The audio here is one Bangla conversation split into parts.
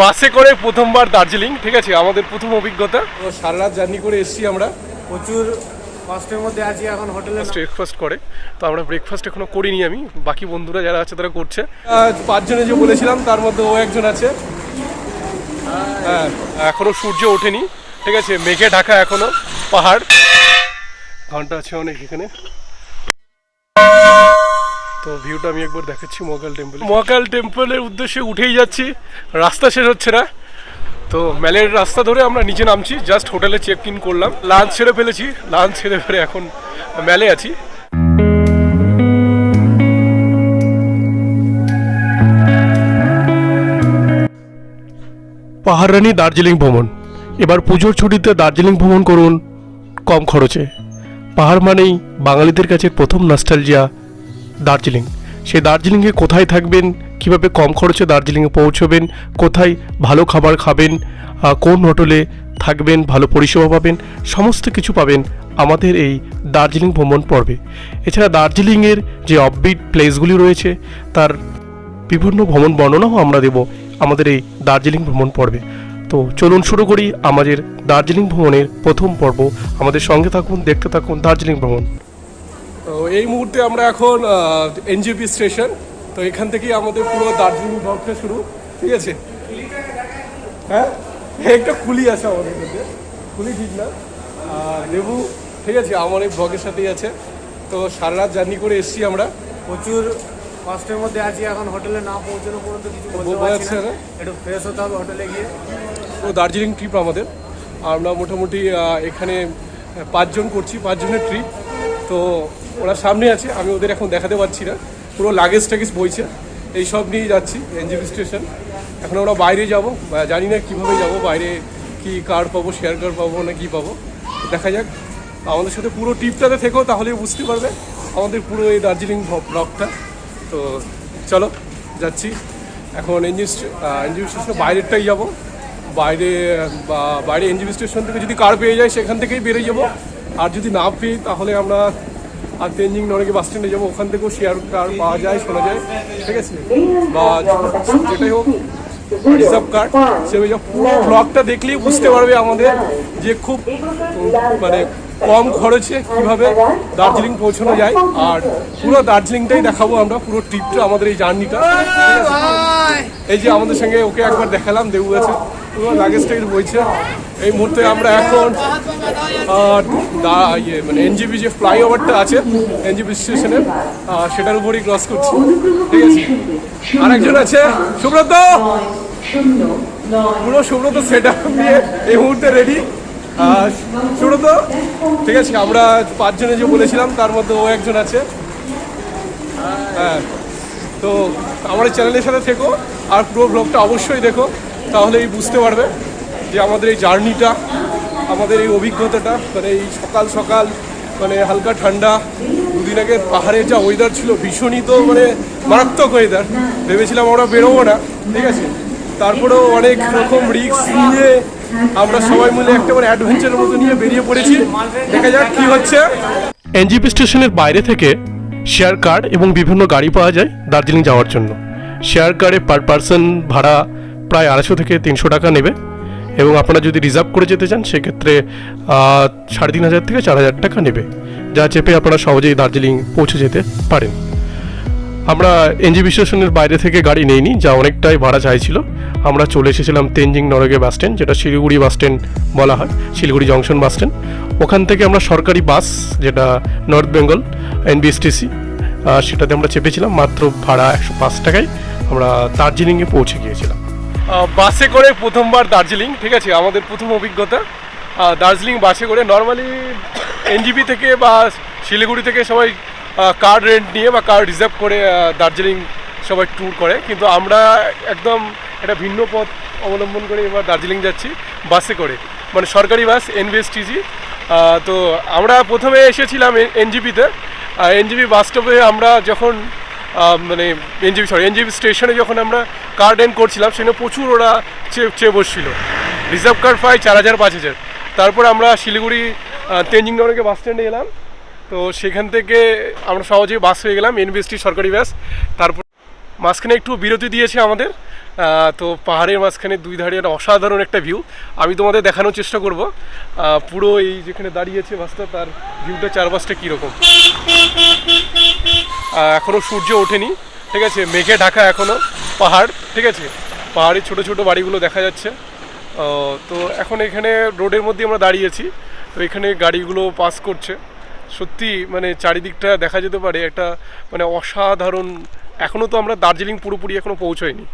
বাসে করে প্রথমবার দার্জিলিং, ঠিক আছে, আমাদের প্রথম অভিজ্ঞতা। তো সারা রাত জার্নি করে এসেছি আমরা, প্রচুর কষ্টের মধ্যে আছি। এখন হোটেলে ব্রেকফাস্ট করে, তো আমরা ব্রেকফাস্ট এখনো করিনি আমি, বাকি বন্ধুরা যারা আছে তারা করছে। 5 জনে যে বলেছিলাম তার মধ্যে ও একজন আছে। হ্যাঁ, এখনো সূর্য ওঠেনি, ঠিক আছে, মেঘে ঢাকা এখনো পাহাড়, ঘন্টা আছে অনেক এখানে। তো ভিউটা আমি একবার দেখাচ্ছি মহাকাল টেম্পল। মহাকাল টেম্পলের উদ্দেশ্যে উঠেই যাচ্ছি, রাস্তা শেষ হচ্ছে না। তো ম্যালের রাস্তা ধরে আমরা নিচে নামছি, জাস্ট হোটেলে চেক ইন করলাম, লাঞ্চ ছেড়ে ফেলেছি, লাঞ্চ ছেড়ে ফেলে এখন ম্যালে আছি। পাহাড়রানি দার্জিলিং ভ্রমণ। এবার পুজোর ছুটিতে দার্জিলিং ভ্রমণ করুন কম খরচে। পাহাড় মানেই বাঙালিদের কাছে প্রথম নস্টালজিয়া দার্জিলিং। সেই দার্জিলিংয়ে কোথায় থাকবেন, কিভাবে কম খরচে দার্জিলিংয়ে পৌঁছবেন, কোথায় ভালো খাবার খাবেন, কোন হোটেলে থাকবেন, ভালো পরিষেবা পাবেন, সমস্ত কিছু পাবেন আমাদের এই দার্জিলিং ভ্রমণ পর্বে। এছাড়া দার্জিলিংয়ের যে অফবিট প্লেসগুলি রয়েছে তার বিভিন্ন ভ্রমণ বর্ণনাও আমরা দেব আমাদের এই দার্জিলিং ভ্রমণ পর্বে। তো চলুন শুরু করি আমাদের দার্জিলিং ভ্রমণের প্রথম পর্ব। আমাদের সঙ্গে থাকুন, দেখতে থাকুন দার্জিলিং ভ্রমণ। তো এই মুহূর্তে আমরা এখন এনজেপি স্টেশন। তো এখান থেকেই আমাদের পুরো দার্জিলিং ব্লগটা শুরু, ঠিক আছে। হ্যাঁ, একটা কুলি আছে আমাদের মধ্যে, কুলি ঠিক না, দেবু, ঠিক আছে, আমার এই ব্লগের সাথেই আছে। তো সারা রাত জার্নি করে এসেছি আমরা, প্রচুর কষ্টের মধ্যে আছি। এখন হোটেলে না পৌঁছানো পর্যন্ত কিছু বলতে পারছি না, একটু ফ্রেশ হতে হবে হোটেলে গিয়ে। তো দার্জিলিং ট্রিপ আমাদের, আমরা মোটামুটি এখানে 5 জন করছি, 5 জনের ট্রিপ। তো ওরা সামনে আছে, আমি ওদের এখন দেখাতে পারছি না, পুরো লাগেজ টাগেজ বইছে, এইসব নিয়ে যাচ্ছি এনজেপি স্টেশন। এখন আমরা বাইরে যাব, জানি না কীভাবে যাব, বাইরে কি কার পাবো, শেয়ার কার পাবো না কি পাবো, দেখা যাক। আমাদের সাথে পুরো ট্রিপটাতে থেকো, তাহলেই বুঝতে পারবে আমাদের পুরো এই দার্জিলিং ব্লগটা। তো চলো যাচ্ছি এখন এনজেপি স্টেশন, বাইরেরটাই যাবো। বাইরে এনজেপি স্টেশন থেকে যদি কার পেয়ে যায় সেখান থেকেই বেরিয়ে যাবো, আর যদি না পেয়ে তাহলে আমরা আর তেনজিং নরকে বাস স্ট্যান্ডে যাবো, ওখান থেকেও শেয়ার কার পাওয়া যায়, শোনা যায়, ঠিক আছে, বা যেটাই হোক রিজার্ভ কার সেভাবে যা। পুরো ব্লগটা দেখলেই বুঝতে পারবে আমাদের যে খুব মানে কম খরচে কীভাবে দার্জিলিং পৌঁছানো যায়, আর পুরো দার্জিলিংটাই দেখাবো আমরা, পুরো ট্রিপটা, আমাদের এই জার্নিটা। এই যে আমাদের সঙ্গে ওকে একবার দেখালাম, দেবু আছে, পুরো লাগেজ টাগেজ বইছে। এই মুহূর্তে আমরা এখন মানে এনজেপি যে ফ্লাইওভারটা আছে এনজেপি স্টেশনের, সেটার উপরই ক্রস করছি, ঠিক আছে। আরেকজন আছে সুব্রত, পুরো সুব্রত সেট আপ নিয়ে এই মুহূর্তে রেডি। সুব্রত, ঠিক আছে, আমরা 5 জনে যে বলেছিলাম তার মধ্যে ও একজন আছে। হ্যাঁ, তো আমার চ্যানেলের সাথে থেকো আর পুরো ব্লগটা অবশ্যই দেখো, তাহলেই বুঝতে পারবে যে আমাদের এই জার্নিটা, আমাদের এই অভিজ্ঞতাটা। মানে এই সকাল সকাল মানে হালকা ঠান্ডা, 2 দিন আগে পাহাড়ের যা ওয়েদার ছিল ভীষণই তো মানে মারাত্মক ওয়েদার, ভেবেছিলাম আমরা বেরোবো না, ঠিক আছে, তারপরেও অনেক রকম রিস্ক নিয়ে আমরা সবাই মিলে একটা মানে অ্যাডভেঞ্চারের মতো নিয়ে বেরিয়ে পড়েছি। দেখা যাক কি হচ্ছে। এনজেপি স্টেশনের বাইরে থেকে শেয়ার কার এবং বিভিন্ন গাড়ি পাওয়া যায় দার্জিলিং যাওয়ার জন্য। শেয়ার কারে পার পারসন ভাড়া প্রায় 250 থেকে 300 টাকা নেবে, এবং আপনারা যদি রিজার্ভ করে যেতে চান সেক্ষেত্রে 3500 থেকে 4000 টাকা নেবে, যা চেপে আপনারা সহজেই দার্জিলিং পৌঁছে যেতে পারেন। আমরা এনজেপি স্টেশনের বাইরে থেকে গাড়ি নেইনি, যা অনেকটাই ভাড়া চাইছিল। আমরা চলে এসেছিলাম তেনজিং নরগে বাস স্ট্যান্ড, যেটা শিলিগুড়ি বাস স্ট্যান্ড বলা হয়, শিলিগুড়ি জংশন বাস স্ট্যান্ড। ওখান থেকে আমরা সরকারি বাস, যেটা নর্থ বেঙ্গল NBSTC, সেটাতে আমরা চেপেছিলাম। মাত্র ভাড়া 105 টাকায় আমরা দার্জিলিংয়ে পৌঁছে গিয়েছিলাম। বাসে করে প্রথমবার দার্জিলিং, ঠিক আছে, আমাদের প্রথম অভিজ্ঞতা দার্জিলিং বাসে করে। নর্মালি এনজেপি থেকে বা শিলিগুড়ি থেকে সবাই কার রেন্ট নিয়ে বা কার রিজার্ভ করে দার্জিলিং সবাই ট্যুর করে, কিন্তু আমরা একদম একটা ভিন্ন পথ অবলম্বন করে এবার দার্জিলিং যাচ্ছি বাসে করে, মানে সরকারি বাস NBSTC। তো আমরা প্রথমে এসেছিলাম এনজেপিতে, এনজেপি বাস স্টপে আমরা যখন মানে এনজেপি স্টেশনে যখন আমরা কার রেন্ট করছিলাম, সেখানে প্রচুর ওরা চেয়ে বসছিল, রিজার্ভ কার প্রায় 4000-5000। তারপর আমরা শিলিগুড়ি তেনজিং নরকে বাস স্ট্যান্ডে এলাম, তো সেখান থেকে আমরা সহজেই বাস হয়ে গেলাম NBST সরকারি বাস। তারপর মাঝখানে একটু বিরতি দিয়েছে আমাদের, তো পাহাড়ের মাঝখানে দুই ধারে একটা অসাধারণ একটা ভিউ আমি তোমাদের দেখানোর চেষ্টা করব। পুরো এই যেখানে দাঁড়িয়েছে বাসটা তার ভিউটা চারপাশটা কীরকম। এখনও সূর্য ওঠেনি, ঠিক আছে, মেঘে ঢাকা এখনও পাহাড়, ঠিক আছে, পাহাড়ের ছোটো ছোটো বাড়িগুলো দেখা যাচ্ছে। তো এখন এখানে রোডের মধ্যে আমরা দাঁড়িয়েছি, তো এখানে গাড়িগুলো পাস করছে। সত্যি মানে চারিদিকটা দেখা যেতে পারে একটা মানে অসাধারণ। এখনও তো আমরা দার্জিলিং পুরোপুরি এখনও পৌঁছাইনি,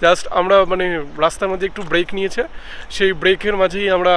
জাস্ট আমরা মানে রাস্তার মধ্যে একটু ব্রেক নিয়েছে, সেই ব্রেকের মাঝেই আমরা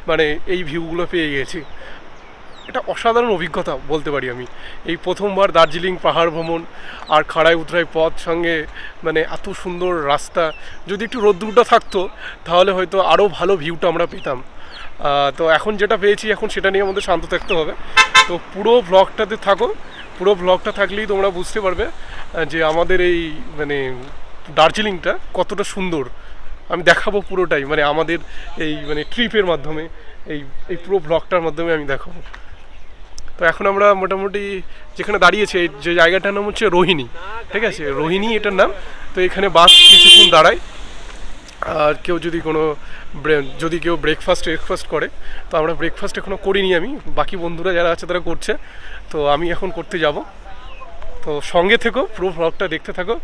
মানে এই ভিউগুলো পেয়ে গেছি। এটা অসাধারণ অভিজ্ঞতা বলতে পারি আমি। এই প্রথমবার দার্জিলিং পাহাড় ভ্রমণ, আর খাড়াই উতরাই পথ সঙ্গে মানে এত সুন্দর রাস্তা। যদি একটু রোদ্দুরটা থাকতো তাহলে হয়তো আরও ভালো ভিউটা আমরা পেতাম। তো এখন যেটা পেয়েছি এখন সেটা নিয়ে আমাদের শান্ত থাকতে হবে। তো পুরো ব্লগটাতে থাকো, পুরো ব্লগটা থাকলেই তোমরা বুঝতে পারবে যে আমাদের এই মানে দার্জিলিংটা কতটা সুন্দর। আমি দেখাবো পুরোটাই, মানে আমাদের এই মানে ট্রিপের মাধ্যমে এই পুরো ব্লগটার মাধ্যমে আমি দেখাবো। তো এখন আমরা মোটামুটি যেখানে দাঁড়িয়েছে যে জায়গাটার নাম হচ্ছে রোহিণী, ঠিক আছে, রোহিণী এটার নাম। তো এখানে বাস কিছুক্ষণ দাঁড়ায়, আর কেউ যদি কেউ ব্রেকফাস্ট করে, তো আমরা ব্রেকফাস্ট এখনও করিনি আমি, বাকি বন্ধুরা যারা আছে তারা করছে, তো আমি এখন করতে যাব। তো সঙ্গে থেকো, পুরো ব্লগটা দেখতে থাকো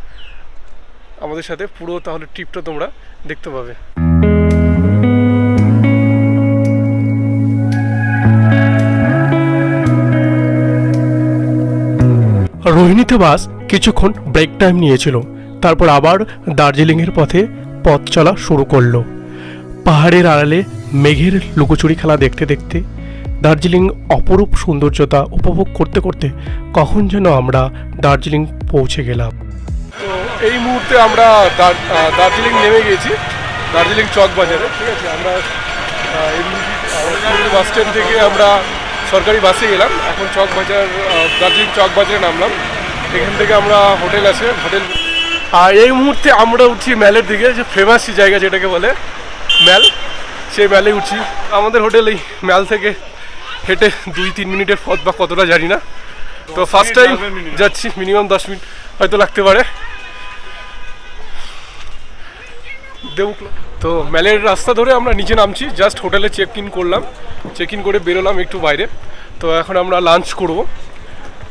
আমাদের সাথে, পুরো তাহলে ট্রিপটা তোমরা দেখতে পাবে। রোহিণীতে বাস কিছুক্ষণ ব্রেক টাইম নিয়েছিল, তারপর আবার দার্জিলিংয়ের পথ চলা শুরু করলো। পাহাড়ের আড়ালে মেঘের লুকোচুরি খেলা দেখতে দেখতে দার্জিলিং অপরূপ সৌন্দর্যতা উপভোগ করতে করতে কখন যেন আমরা দার্জিলিং পৌঁছে গেলাম। তো এই মুহূর্তে আমরা দার্জিলিং নেমে গেছি, দার্জিলিং চক বাজারে, ঠিক আছে। আমরা বাস স্ট্যান্ড থেকে আমরা সরকারি বাসে গেলাম, এখন দার্জিলিং চক বাজারে নামলাম। এখান থেকে আমরা হোটেল আছে, হোটেল। আর এই মুহূর্তে আমরা উঠছি ম্যালের দিকে, যে ফেমাস জায়গা যেটাকে বলে ম্যাল, সেই ম্যালে উঠছি। আমাদের হোটেল এই ম্যাল থেকে হেঁটে 2-3 মিনিটের পথ, বা কতটা জানি না। তো ফার্স্ট টাইম যাচ্ছি, মিনিমাম 10 মিনিট হয়তো লাগতে পারে। তো ম্যালের রাস্তা ধরে আমরা নিচে নামছি, জাস্ট হোটেলে চেক ইন করে বেরোলাম একটু বাইরে। তো এখন আমরা লাঞ্চ করব।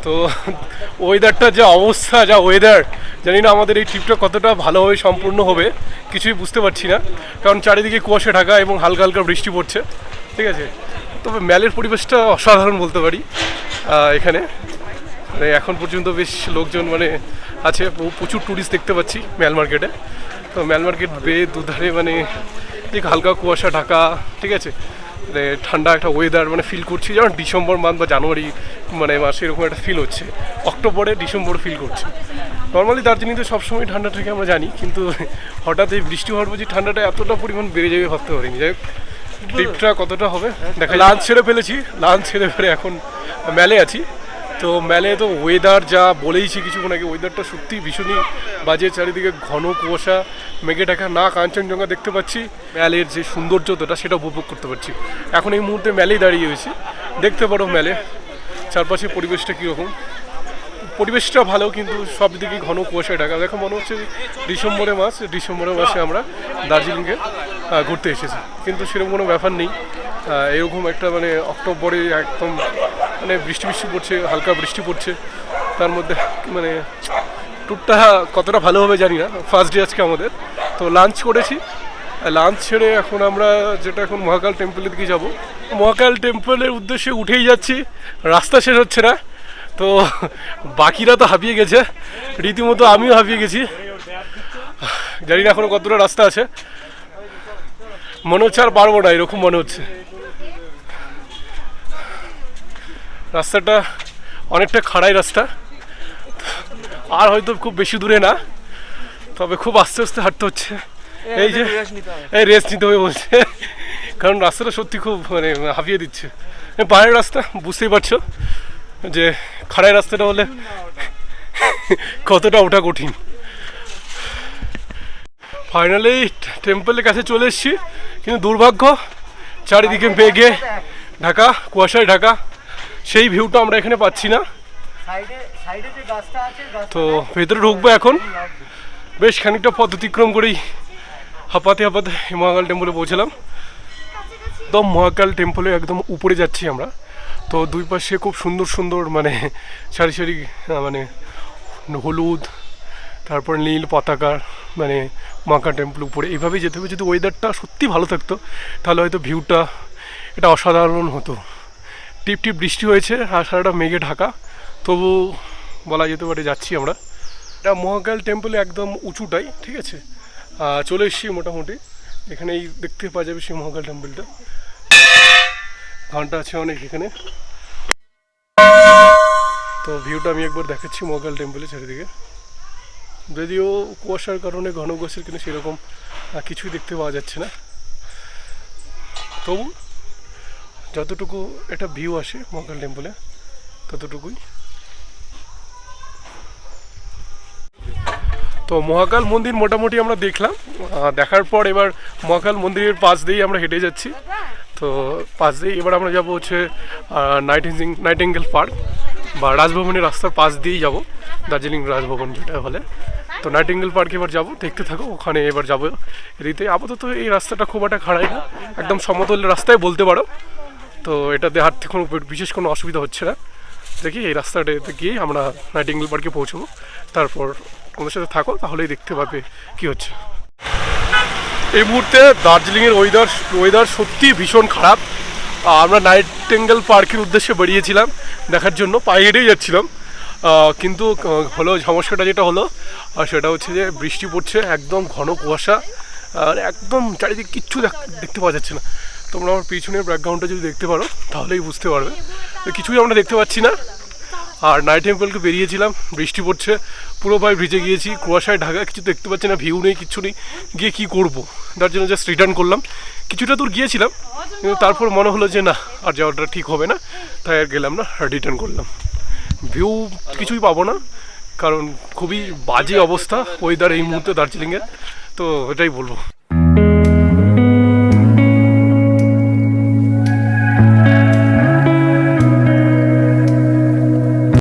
তো ওয়েদারটা যা অবস্থা, যা ওয়েদার, জানি না আমাদের এই ট্রিপটা কতটা ভালোভাবে সম্পূর্ণ হবে, কিছুই বুঝতে পারছি না, কারণ চারিদিকে কুয়াশা ঢাকা এবং হালকা হালকা বৃষ্টি পড়ছে, ঠিক আছে। তবে ম্যালের পরিবেশটা অসাধারণ বলতে পারি। এখানে মানে এখন পর্যন্ত বেশ লোকজন মানে আছে, প্রচুর ট্যুরিস্ট দেখতে পাচ্ছি ম্যাল মার্কেটে। তো ম্যাল মার্কেট দুধারে মানে ঠিক হালকা কুয়াশা ঢাকা, ঠিক আছে, মানে ঠান্ডা একটা ওয়েদার মানে ফিল করছি, যেমন ডিসেম্বর মান্থ বা জানুয়ারি মানে মাসে এরকম একটা ফিল হচ্ছে, অক্টোবরে ডিসেম্বর ফিল করছে। নর্মালি দার্জিলিংতে সবসময় ঠান্ডা থাকে আমরা জানি, কিন্তু হঠাৎ এই বৃষ্টি হওয়ার পর যে ঠান্ডাটা এতটা পরিমাণ বেড়ে যাবে ভাবতে পারিনি। যাই হোক, ট্রিপটা কতটা হবে দেখা। লাঞ্চ ছেড়ে ফেলেছি, লাঞ্চ ছেড়ে ফেলে এখন ম্যালে আছি। তো ম্যালে তো ওয়েদার যা বলেইছি কিছুক্ষণ আগে, ওয়েদারটা সত্যি ভীষণই বাজে, চারিদিকে ঘন কুয়াশা, মেঘে ঢাকা, না কাঞ্চনজঙ্ঘা দেখতে পাচ্ছি, ম্যালের যে সৌন্দর্যতা সেটা উপভোগ করতে পারছি। এখন এই মুহূর্তে ম্যালেই দাঁড়িয়ে রয়েছি, দেখতে পারো ম্যালে চারপাশে পরিবেশটা কীরকম। পরিবেশটা ভালো, কিন্তু সব দিকে ঘন কুয়াশায় ঢাকা। দেখো মনে হচ্ছে ডিসেম্বরের মাসে আমরা দার্জিলিংয়ে ঘুরতে এসেছি, কিন্তু সেরকম কোনো ব্যাপার নেই। এরকম একটা মানে অক্টোবরে একদম মানে বৃষ্টি পড়ছে, হালকা বৃষ্টি পড়ছে, তার মধ্যে মানে ট্যুরটা কতটা ভালো হবে জানি না। ফার্স্ট ডে আজকে আমাদের। তো লাঞ্চ করেছি, লাঞ্চ ছেড়ে এখন আমরা এখন মহাকাল টেম্পলের দিকে যাব। মহাকাল টেম্পলের উদ্দেশ্যে উঠেই যাচ্ছি, রাস্তা শেষ হচ্ছে না। তো বাকিরা তো হাঁপিয়ে গেছে, রীতিমতো আমিও হাঁপিয়ে গেছি, জানি না এখনো কতটা রাস্তা আছে। মনে হচ্ছে আর পারবো না, এরকম মনে হচ্ছে। রাস্তাটা অনেকটা খাড়াই রাস্তা, আর হয়তো খুব বেশি দূরে না, তবে খুব আস্তে আস্তে হাঁটতে হচ্ছে। এই যে রেস্ট নিতে হবে বলছে, কারণ রাস্তাটা সত্যি খুব মানে হাঁপিয়ে দিচ্ছে। পাহাড়ের রাস্তা বুঝতেই পারছো যে খাড়াই রাস্তাটা হলে কতটা ওঠা কঠিন। ফাইনালি টেম্পলের কাছে চলে এসেছি, কিন্তু দুর্ভাগ্য চারিদিকে মেঘে ঢাকা, কুয়াশায় ঢাকা, সেই ভিউটা আমরা এখানে পাচ্ছি না। তো ভেতরে ঢুকবো এখন, বেশ খানিকটা পথ অতিক্রম করেই হাঁপাতে হাঁপাতে মহাকাল টেম্পলে পৌঁছলাম। একদম মহাকাল টেম্পলে একদম উপরে যাচ্ছি আমরা। তো দুই পাশে খুব সুন্দর সুন্দর মানে সারি সারি মানে হলুদ, তারপর নীল পতাকা, মানে মহাকাল টেম্পল উপরে এইভাবেই যেতে হবে। যদি ওয়েদারটা সত্যি ভালো থাকতো তাহলে হয়তো ভিউটা এটা অসাধারণ হতো। টিপ টিপ বৃষ্টি হয়েছে আর সারাটা মেঘে ঢাকা, তবু বলা যেতে পারে যাচ্ছি আমরা। এটা মহাকাল টেম্পলে একদম উঁচুটাই, ঠিক আছে। চলে এসেছি মোটামুটি, এখানেই দেখতে পাওয়া যাবে সেই মহাকাল টেম্পলটা। ঘন্টা আছে অনেক এখানে। তো ভিউটা আমি একবার দেখাচ্ছি মহাকাল টেম্পলে চারিদিকে। যদিও কুয়াশার কারণে ঘন কুয়াশার কিন্তু সেরকম কিছুই দেখতে পাওয়া যাচ্ছে না, তবু যতটুকু একটা ভিউ আসে মহাকাল টেম্পলে ততটুকুই। তো মহাকাল মন্দির মোটামুটি আমরা দেখলাম। দেখার পর এবার মহাকাল মন্দিরের পাশ দিয়েই আমরা হেঁটে যাচ্ছি। তো পাশ দিয়ে এবার আমরা যাবো হচ্ছে নাইটিঙ্গেল পার্ক বা রাজভবনের রাস্তার পাশ দিয়েই যাব, দার্জিলিং রাজভবন যেটা বলে। তো নাইটিঙ্গেল পার্কে এবার যাবো, দেখতে থাকো, ওখানে এবার যাবো এদিকে। আপাতত এই রাস্তাটা খুব একটা খারাপ না, একদম সমতল রাস্তায় বলতে পারো। তো এটাতে হাঁটতে কোনো বিশেষ কোনো অসুবিধা হচ্ছে না। দেখি এই রাস্তাটাতে গিয়ে আমরা নাইটিঙ্গেল পার্কে পৌঁছবো, তারপর ওদের সাথে থাকো, তাহলেই দেখতে পাবে কি হচ্ছে। এই মুহূর্তে দার্জিলিংয়ের ওয়েদার সত্যি ভীষণ খারাপ। আমরা নাইটিঙ্গেল পার্কের উদ্দেশ্যে বেরিয়েছিলাম দেখার জন্য, পায়ে হেঁটেই যাচ্ছিলাম। কিন্তু হলো সমস্যাটা যেটা হলো সেটা হচ্ছে যে বৃষ্টি পড়ছে, একদম ঘন কুয়াশা, আর একদম চারিদিকে কিচ্ছু দেখতে পাওয়া যাচ্ছে না। তোমরা আমার পিছনের ব্যাকগ্রাউন্ডটা যদি দেখতে পারো তাহলেই বুঝতে পারবে, কিছুই আমরা দেখতে পাচ্ছি না। আর নাইট টেম্পলকে বেরিয়েছিলাম, বৃষ্টি পড়ছে, পুরো পায়ে ভিজে গিয়েছি, কুয়াশায় ঢাকা, কিছু দেখতে পাচ্ছি না, ভিউ নেই, কিচ্ছু নেই, গিয়ে কী করবো, তার জন্য জাস্ট রিটার্ন করলাম। কিছুটা দূর গিয়েছিলাম, কিন্তু তারপর মনে হলো যে না, আর যাওয়াটা ঠিক হবে না, তাই আর গেলাম না, রিটার্ন করলাম। ভিউ কিছুই পাবো না, কারণ খুবই বাজে অবস্থা ওয়েদার এই মুহূর্তে দার্জিলিংয়ের, তো এটাই বলবো।